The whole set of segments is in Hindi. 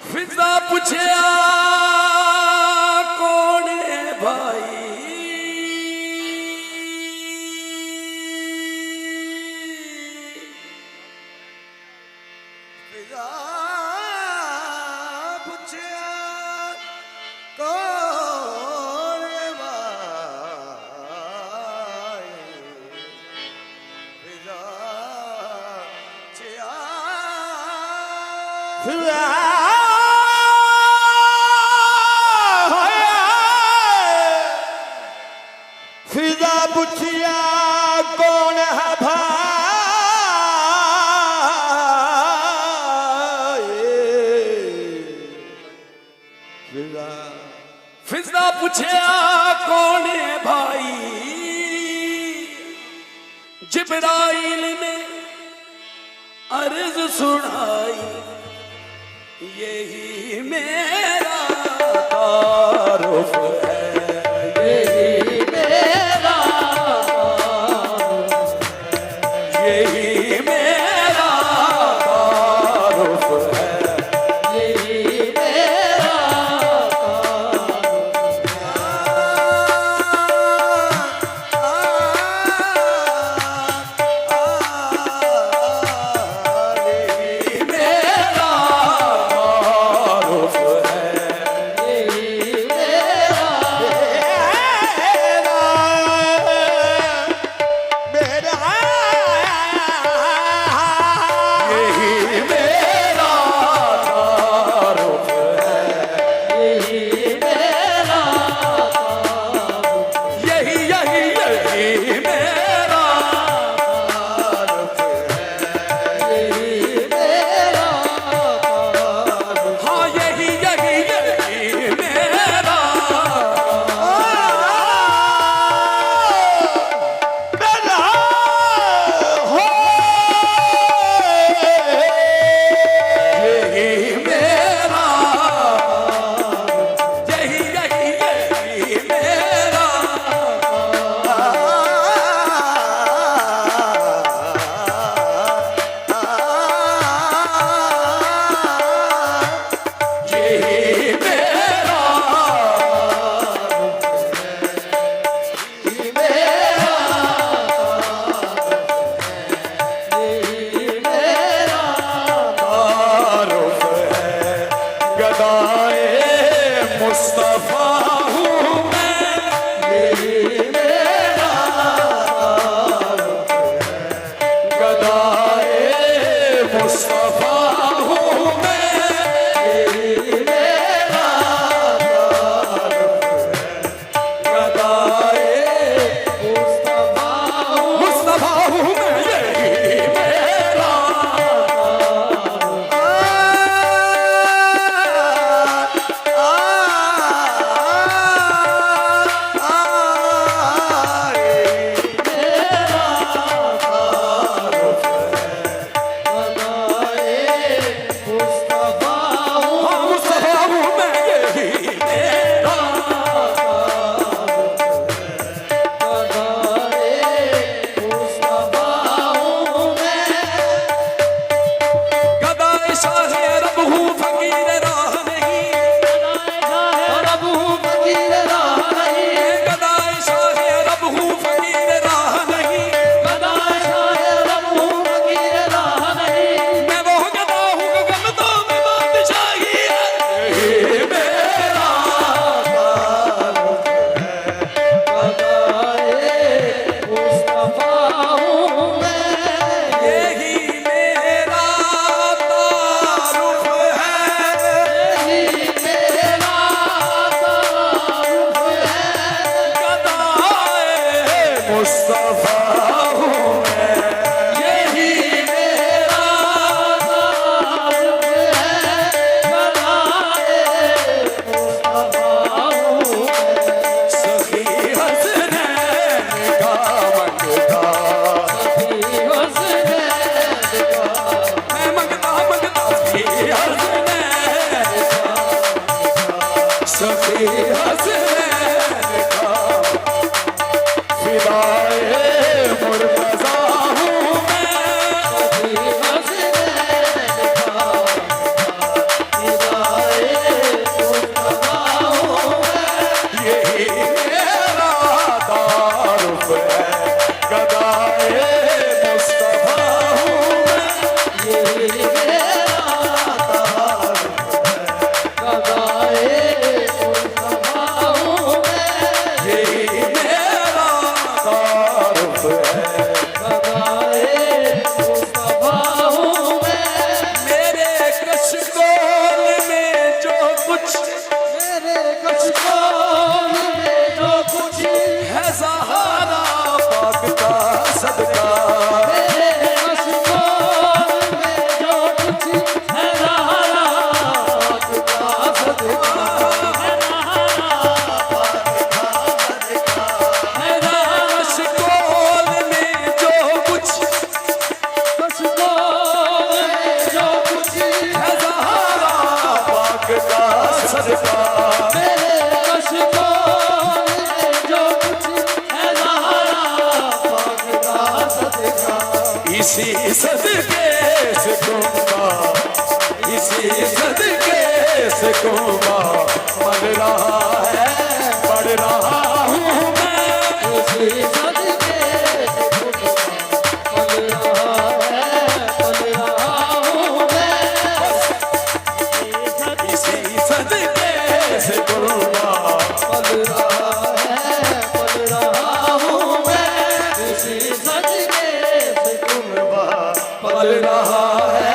फिजा पूछया कौन है भाई, फिजा पूछया कौन है भाई, फिजा पूछया फिजा पूछिया कौन है भाई, फिजा पूछया कौन है भाई, जिब्राइल ने अर्ज सुनाई, यही मेरा तारुफ है, यही मेरा तारुफ है, यही मेरा तारुफ है, यही मेरा इसी सदके से कहूँगा, इसी सदके से कहूँगा, पढ़ रहा है, पढ़ रहा हूँ मैं। इसी सदके से कहूँगा, पढ़ रहा हूँ मैं। इसी सदके से कहूँगा, पढ़ रहा हूँ मैं। इसी सदके से कहूँगा, पढ़ रहा है,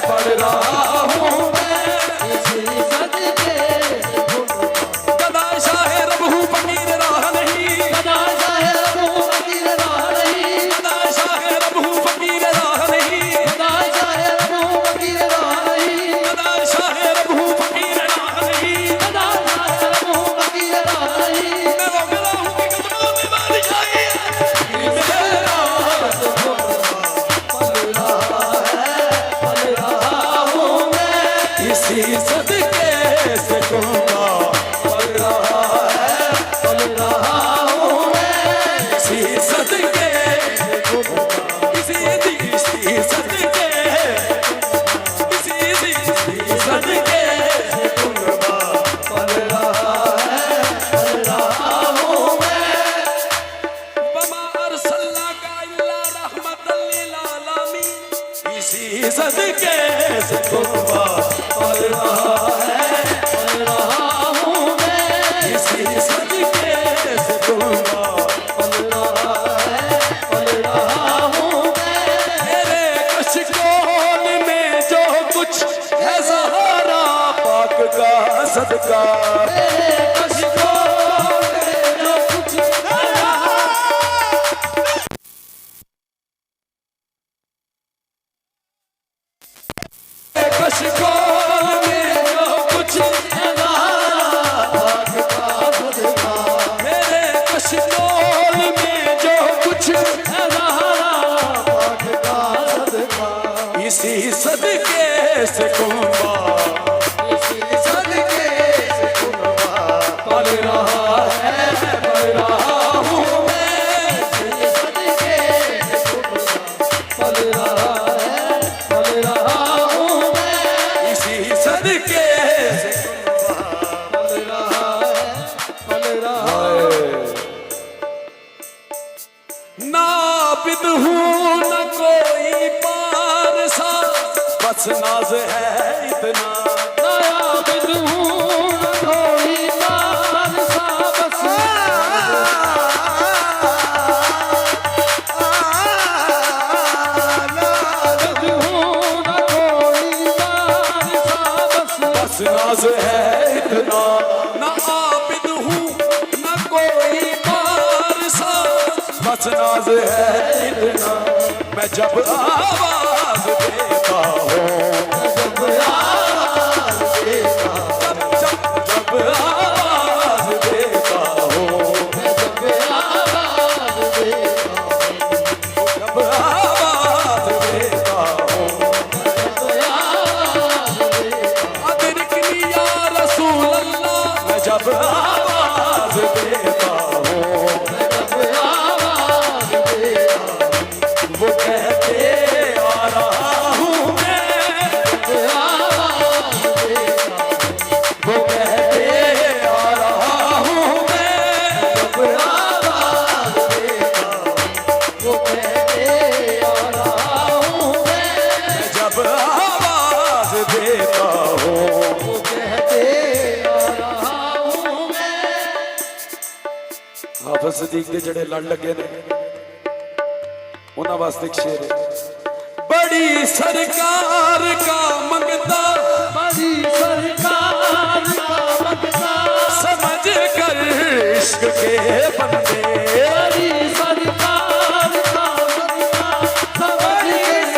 पढ़ रहा हूँ मैं। इसी सदके से कहूँगा, गदा शाह रबहू फकीर राह नहीं, गदा शाह रबहू फकीर राह नहीं, गदा शाह रबहू फकीर राह नहीं, गदा शाह रबहू फकीर राह नहीं, गदा शाह रबहू फकीर राह नहीं। गदा शाह रबहू फकीर राह नहीं। मैं वो गदा हूँ कि कदमों में बादशाही है। मेरा पढ़ रहा हूँ मैं। इसी सदके से कहूँगा, पढ़ रहा हूँ मैं। इसी सदके, इसी सदके, इसी सदके से कहूँगा। पढ़ रहा हूँ मैं। वमा अरसलनाका इल्ला रहमतल लिल आलमीन। इसी सदके से कहूँगा, पढ़ रहा हूँ मैं। इसी सदके से कहूँगा। पढ़ रहा हूँ मैं। मेरे कशकोल में जो कुछ है सहारा पाक का सदका। मेरे कशकोल में जो कुछ है, कशकोल में जो कुछ है पाक का सदका। मेरे कशकोल में जो कुछ है पाक का सदका। इसी सदके से कहूँगा, इसी सदके से कहूँगा, पढ़ रहा है, पढ़ रहा हूँ मैं। इसी सदके से कहूँगा, पढ़ रहा हूँ मैं। इसी सदके से पढ़ रहा नाबिद हूँ न कोई पारसा, बस नाज है इतना। नायाबिद हूँ न कोई पारसा, बस नायाबिद हूँ न कोई पारसा, बस नाज है इतना। न आबिद हूँ न कोई पारसा, बस नाज है इतना। मैं जब आवाज देता हूँ, जब आवाज़ देता, जब आवाज देता हूँ, जब आवाज़ देता, जब आवाज देता हूँ। अदरिकनी या रसूल अल्लाह, मैं जब आवाज देता हूँ। वो कहते आ रहा हूँ मैं, वो कहते आ रहा हूँ मैं। मैं जब आवाज देता हूँ। हाफिज़ सदीक दे जड़े लड़ लगे ने उन्हां वास्ते एक शेर है। बड़ी सरकार का मंगता, बड़ी सरकार का मंगता, समझ कर इश्क के बंदे। बड़ी सरकार का मंगता, समझ के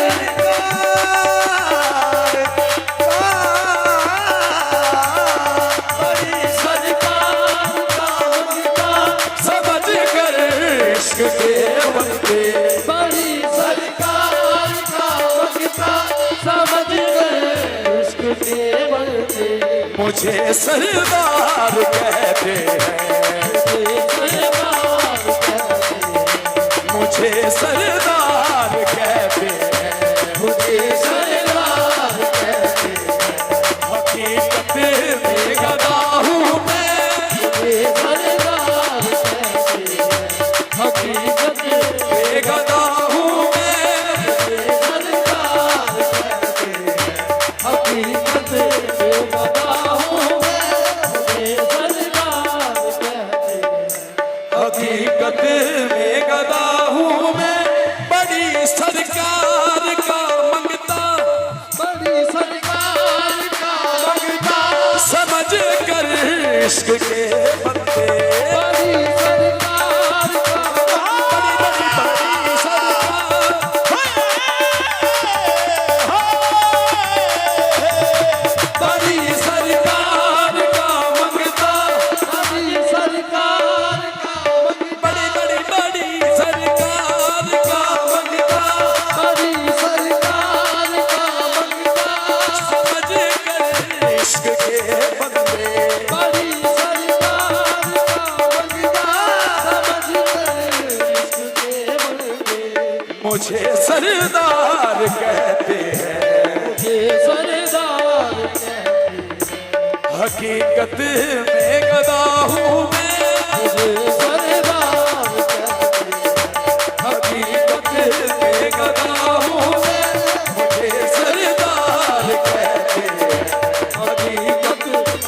बड़ी सरकार का मंगता, समझ कर इश्क के बंदे। बड़ी सरकार का मंगता, समझ कर इश्क के बनते। मुझे सरदार कहते हैं, मुझे सरदार कहते हैं। हकीकत में गदा हूँ मैं, बड़ी सरकार का मंगता, बड़ी सरकार का मंगता, समझ कर इश्क के बंदे, बड़ी सरकार का बड़ी बड़ी बड़ी सरकार, बड़ी सरकार का मंगता, बड़ी सरकार का मंगता, बड़ी बड़ी बड़ी सरकार का मंगता, बड़ी सरकार का मंगता, समझ कर इश्क के बंदे, बड़ी सरकार का मंगता, समझ कर इश्क के बंदे। मुझे सरदार कहते हैं, मुझे सरदार कहते हैं, हकीकत में गदा हूँ मैं, मुझे सरदार कहते हैं, हकीकत में गदा हूँ मैं, मुझे सरदार कहते हैं, हकीकत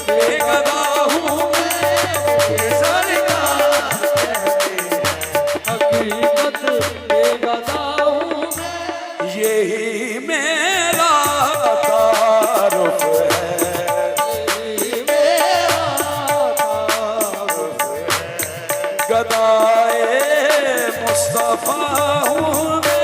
में गदा हूँ मैं, मुझे सरदार कहते हैं, हकीकत में गदा हूँ मैं। यही मेरा तारुफ है, मेरा तारुफ गदाए मुस्तफा हूँ मैं,